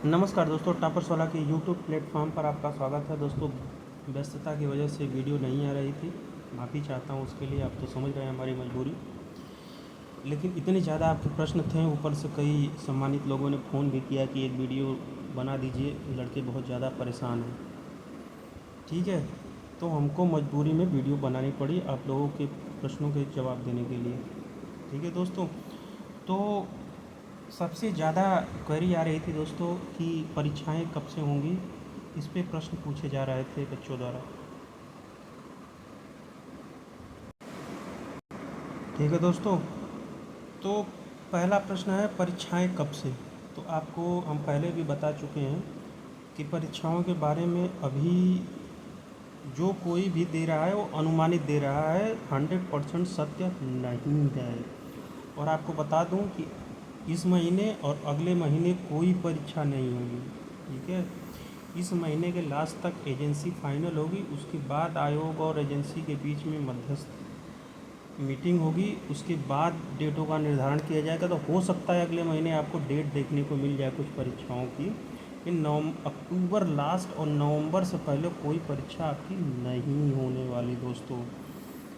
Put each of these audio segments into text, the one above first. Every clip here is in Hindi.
नमस्कार दोस्तों, टॉपर्स वाला के यूट्यूब प्लेटफॉर्म पर आपका स्वागत है। दोस्तों, व्यस्तता की वजह से वीडियो नहीं आ रही थी, माफ़ी चाहता हूँ उसके लिए। आप तो समझ रहे हैं हमारी मजबूरी, लेकिन इतने ज़्यादा आपके प्रश्न थे, ऊपर से कई सम्मानित लोगों ने फ़ोन भी किया कि एक वीडियो बना दीजिए, लड़के बहुत ज़्यादा परेशान हैं। ठीक है, तो हमको मजबूरी में वीडियो बनानी पड़ी आप लोगों के प्रश्नों के जवाब देने के लिए। ठीक है दोस्तों, तो सबसे ज़्यादा क्वेरी आ रही थी दोस्तों कि परीक्षाएं कब से होंगी, इस पे प्रश्न पूछे जा रहे थे बच्चों द्वारा। ठीक है दोस्तों, तो पहला प्रश्न है परीक्षाएं कब से। तो आपको हम पहले भी बता चुके हैं कि परीक्षाओं के बारे में अभी जो कोई भी दे रहा है वो अनुमानित दे रहा है, 100% सत्य नहीं है। और आपको बता दूं कि इस महीने और अगले महीने कोई परीक्षा नहीं होगी। ठीक है, इस महीने के लास्ट तक एजेंसी फाइनल होगी, उसके बाद आयोग और एजेंसी के बीच में मध्यस्थ मीटिंग होगी, उसके बाद डेटों का निर्धारण किया जाएगा। तो हो सकता है अगले महीने आपको डेट देखने को मिल जाए कुछ परीक्षाओं की। इन अक्टूबर लास्ट और नवंबर से पहले कोई परीक्षा आपकी नहीं होने वाली दोस्तों।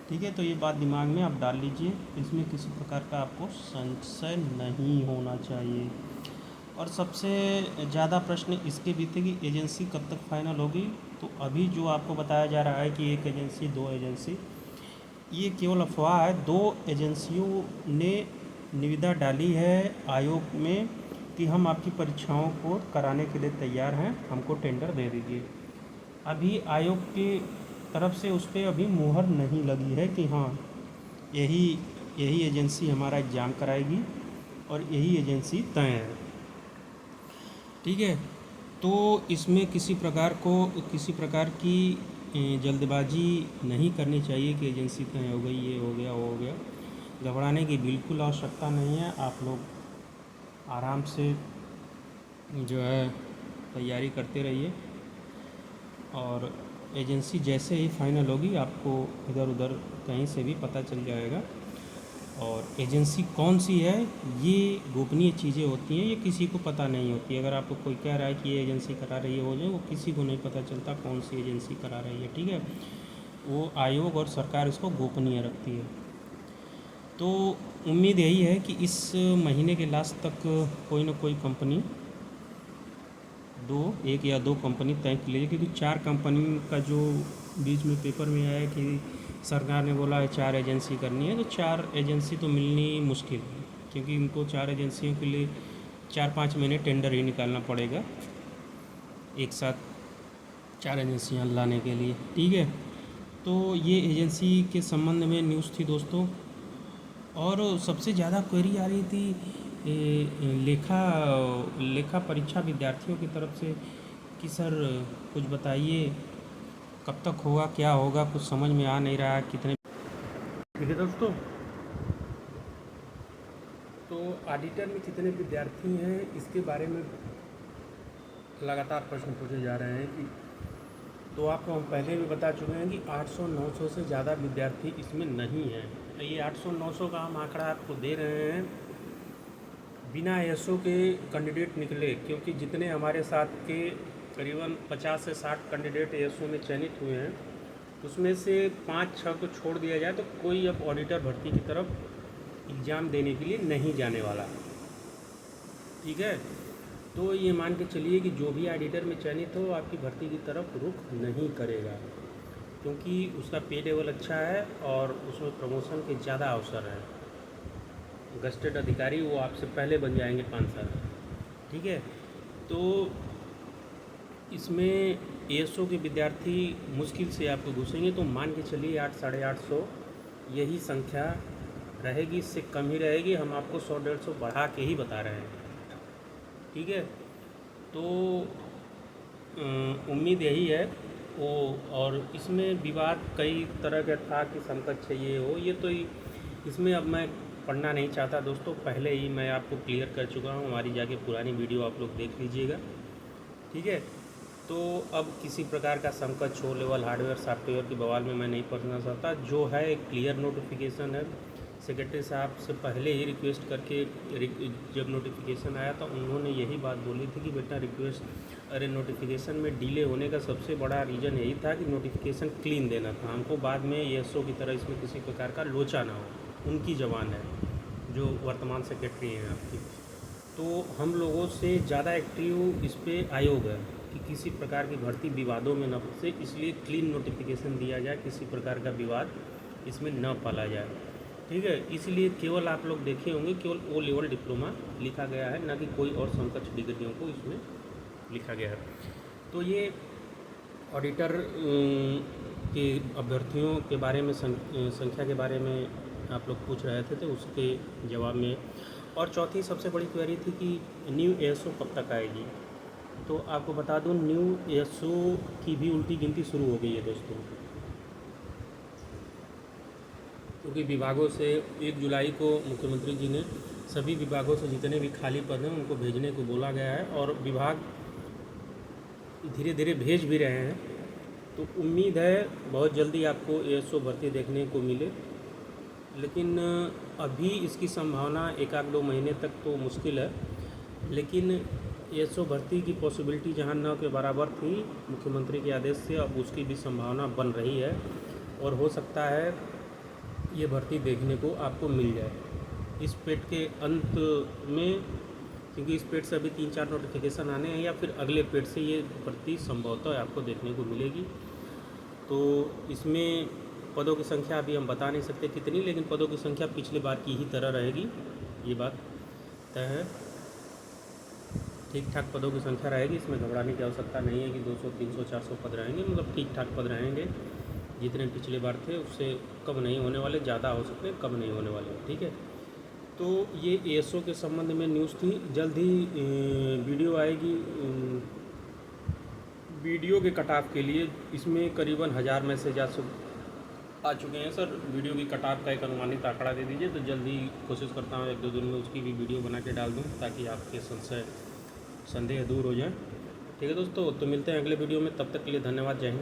ठीक है, तो ये बात दिमाग में आप डाल लीजिए, इसमें किसी प्रकार का आपको संशय नहीं होना चाहिए। और सबसे ज़्यादा प्रश्न इसके भी थे कि एजेंसी कब तक फाइनल होगी। तो अभी जो आपको बताया जा रहा है कि एक एजेंसी, दो एजेंसी, ये केवल अफवाह है। दो एजेंसियों ने निविदा डाली है आयोग में कि हम आपकी परीक्षाओं को कराने के लिए तैयार हैं, हमको टेंडर दे दीजिए। अभी आयोग की तरफ से उस पर अभी मुहर नहीं लगी है कि हाँ यही यही एजेंसी हमारा एग्ज़ाम कराएगी और यही एजेंसी तय है। ठीक है, तो इसमें किसी प्रकार की जल्दबाजी नहीं करनी चाहिए कि एजेंसी तय हो गई, ये हो गया वो हो गया। घबराने की बिल्कुल आवश्यकता नहीं है। आप लोग आराम से जो है तैयारी करते रहिए, और एजेंसी जैसे ही फाइनल होगी आपको इधर उधर कहीं से भी पता चल जाएगा। और एजेंसी कौन सी है, ये गोपनीय चीज़ें होती हैं, ये किसी को पता नहीं होती। अगर आपको कोई कह रहा है कि ये एजेंसी करा रही है वो किसी को नहीं पता चलता कौन सी एजेंसी करा रही है। ठीक है, वो आयोग और सरकार इसको गोपनीय रखती है। तो उम्मीद यही है कि इस महीने के लास्ट तक कोई ना कोई कंपनी, एक या दो कंपनी तय की लीजिए, क्योंकि चार कंपनी का जो बीच में पेपर में आया कि सरकार ने बोला है 4 एजेंसी करनी है, तो 4 एजेंसी तो मिलनी मुश्किल है, क्योंकि इनको 4 एजेंसियों के लिए 4-5 महीने टेंडर ही निकालना पड़ेगा एक साथ 4 एजेंसियां लाने के लिए। ठीक है, तो ये एजेंसी के संबंध में न्यूज़ थी दोस्तों। और सबसे ज़्यादा क्वेरी आ रही थी लेखा लेखा परीक्षा विद्यार्थियों की तरफ से कि सर कुछ बताइए कब तक होगा, क्या होगा, कुछ समझ में आ नहीं रहा है कितने। ठीक है दोस्तों, तो ऑडिटर में कितने विद्यार्थी हैं इसके बारे में लगातार प्रश्न पूछे जा रहे हैं कि, तो आपको हम पहले भी बता चुके हैं कि 800-900 से ज़्यादा विद्यार्थी इसमें नहीं हैं। ये 800-900 का हम आंकड़ा आपको दे रहे हैं बिना एएसओ के कैंडिडेट निकले, क्योंकि जितने हमारे साथ के करीबन 50 से 60 कैंडिडेट एएसओ में चयनित हुए हैं, उसमें से 5-6 को छोड़ दिया जाए तो कोई अब ऑडिटर भर्ती की तरफ एग्ज़ाम देने के लिए नहीं जाने वाला। ठीक है, तो ये मान के चलिए कि जो भी ऑडिटर में चयनित हो आपकी भर्ती की तरफ रुख नहीं करेगा, क्योंकि उसका पे लेवल अच्छा है और उसमें प्रमोशन के ज़्यादा अवसर हैं। गस्टेड अधिकारी वो आपसे पहले बन जाएंगे 5 साल। ठीक है, तो इसमें एएसओ के विद्यार्थी मुश्किल से आपको घुसेंगे, तो मान के चलिए 800-850 यही संख्या रहेगी, इससे कम ही रहेगी। हम आपको 100-150 बढ़ा के ही बता रहे हैं। ठीक है, तो उम्मीद यही है वो। और इसमें विवाद कई तरह का था कि समकक्ष ये हो, ये तो इसमें अब मैं पढ़ना नहीं चाहता दोस्तों, पहले ही मैं आपको क्लियर कर चुका हूँ। हमारी जाके पुरानी वीडियो आप लोग देख लीजिएगा। ठीक है, तो अब किसी प्रकार का समकक्ष शो लेवल हार्डवेयर सॉफ्टवेयर के बवाल में मैं नहीं पढ़ना चाहता। जो है एक क्लियर नोटिफिकेशन है, सेक्रेटरी साहब से पहले ही रिक्वेस्ट करके जब नोटिफिकेशन आया तो उन्होंने यही बात बोली थी कि बेटा रिक्वेस्ट अरे नोटिफिकेशन में डिले होने का सबसे बड़ा रीज़न यही था कि नोटिफिकेशन क्लीन देना था हमको, बाद में ESO की तरह इसमें किसी प्रकार का लोचा ना हो। उनकी ज़बान है जो वर्तमान सेक्रेटरी हैं आपकी। तो हम लोगों से ज़्यादा एक्टिव इस पे आयोग है कि किसी प्रकार की भर्ती विवादों में न फंसे, इसलिए क्लीन नोटिफिकेशन दिया जाए, किसी प्रकार का विवाद इसमें न पाला जाए। ठीक है, इसलिए केवल आप लोग देखे होंगे केवल O लेवल डिप्लोमा लिखा गया है, ना कि कोई और समकक्ष डिग्रियों को इसमें लिखा गया है। तो ये ऑडिटर के अभ्यर्थियों के बारे में संख्या के बारे में आप लोग पूछ रहे थे, तो उसके जवाब में। और चौथी सबसे बड़ी क्वेरी थी कि न्यू ESO कब तक आएगी। तो आपको बता दूं न्यू ESO की भी उल्टी गिनती शुरू हो गई है दोस्तों, क्योंकि विभागों से 1 जुलाई को मुख्यमंत्री जी ने सभी विभागों से जितने भी खाली पद हैं उनको भेजने को बोला गया है, और विभाग धीरे धीरे भेज भी रहे हैं। तो उम्मीद है बहुत जल्दी आपको ESO भर्ती देखने को मिले, लेकिन अभी इसकी संभावना 1-2 महीने तक तो मुश्किल है। लेकिन ESO भर्ती की पॉसिबिलिटी जहां 9 के बराबर थी मुख्यमंत्री के आदेश से, अब उसकी भी संभावना बन रही है, और हो सकता है ये भर्ती देखने को आपको मिल जाए इस पेट के अंत में, क्योंकि इस पेट से अभी 3-4 नोटिफिकेशन आने हैं, या फिर अगले पेट से ये भर्ती संभवतः आपको देखने को मिलेगी। तो इसमें पदों की संख्या अभी हम बता नहीं सकते कितनी, लेकिन पदों की संख्या पिछली बार की ही तरह रहेगी, ये बात तय है। ठीक ठाक पदों की संख्या रहेगी, इसमें घबराने की आवश्यकता नहीं है कि 200, 300, 400 पद रहेंगे, मतलब ठीक ठाक पद रहेंगे। जितने पिछले बार थे उससे कम नहीं होने वाले, ज़्यादा हो सकते हैं, कम नहीं होने वाले। ठीक है, तो ये ESO के संबंध में न्यूज़ थी। जल्द ही वीडियो आएगी वीडियो के कटाव के लिए। इसमें करीबन 1000 मैसेज आ चुके हैं सर, वीडियो की कटाव का एक अनुमानित आंकड़ा दे दीजिए। तो जल्द ही कोशिश करता हूँ 1-2 दिन में उसकी भी वीडियो बना के डाल दूँ, ताकि आपके संदेह दूर हो जाए। ठीक है दोस्तों, तो मिलते हैं अगले वीडियो में, तब तक के लिए धन्यवाद, जय हिंद।